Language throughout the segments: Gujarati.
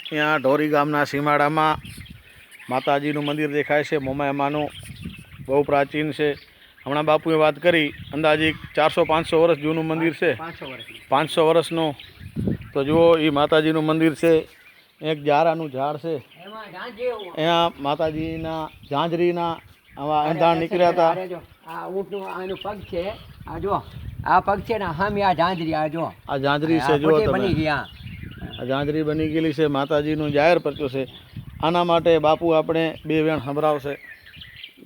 અહીંયા ઢોરી ગામના સીમાડામાં માતાજીનું મંદિર દેખાય છે. મોમાયમાનું બહુ પ્રાચીન છે. હમણાં બાપુએ વાત કરી અંદાજિક 400-500 વર્ષ જૂનું મંદિર છે. 500 વર્ષનું. તો જુઓ એ માતાજીનું મંદિર છે. એક જારાનું ઝાડ છે. અહીંયા માતાજીના ઝાંઝરીના આવા એંધાણ નીકળ્યા હતા. આ ઊંટનું આનું પગ છે. આ જો આ પગ છે ને હામી આ ઝાંઝરી આ જો આ ઝાંઝરી છે. જો તમે બની ગયા આ ઝાંઝરી બની ગયેલી છે. માતાજીનું જાહેર પરચો છે. આના માટે બાપુ આપણે બે વેણ સંભળાવશે.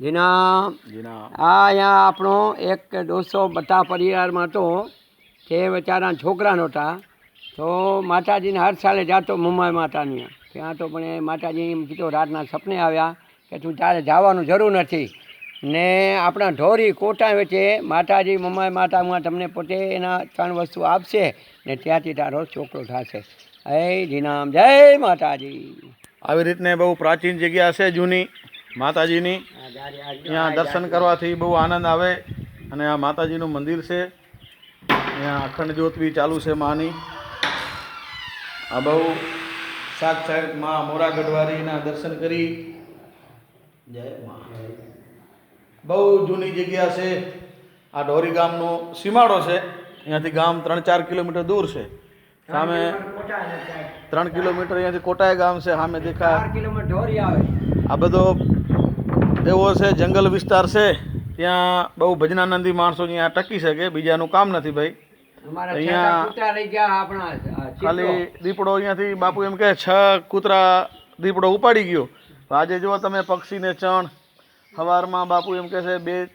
જેના જીના આ અહીંયા આપણો એક દોસ્તો બધા પરિવારમાં તો તે બચારા છોકરા નહોતા તો માતાજીને હર સાલે જાતો મુંબઈ માતાની ત્યાં તો પણ એ માતાજી એમ કીધું રાતના સપને આવ્યા કે તું તારે જવાનું જરૂર નથી ને આપણા ઢોરી કોટા વચ્ચે માતાજી મુંબઈ માતામાં તમને પોતે એના 3 વસ્તુ આપશે ને ત્યાંથી તારો છોકરો થશે. હે જીનામ જય માતાજી. આવી રીતને બહુ પ્રાચીન જગ્યા છે જૂની માતાજીની. અહીંયા દર્શન કરવાથી બહુ આનંદ આવે. અને આ માતાજીનું મંદિર છે. અહીંયા અખંડ જ્યોત બી ચાલુ છે માની. આ બહુ સાક્ષાત માં મોરા ગઢવારીના દર્શન કરી. જય મા. બહુ જૂની જગ્યા છે. આ ઢોરી ગામનો સીમાડો છે. અહીંયાથી ગામ 3-4 કિલોમીટર દૂર છે. સામે 3 કિલોમીટર અહીંયાથી કોટાય ગામ છે. સામે દેખાય 4 કિલોમીટર ઢોરી આવે. આ બધો એવો છે જંગલ વિસ્તાર છે. ત્યાં બહુ ભજનાનંદી માણસો અહીંયા ટકી શકે. બીજાનું કામ નથી ભાઈ. અહીંયા ખાલી દીપડો અહીંયાથી બાપુ એમ કહે 6 કૂતરા દીપડો ઉપાડી ગયો. આજે જો તમે પક્ષીને ચણ સવારમાં બાપુ એમ કહે છે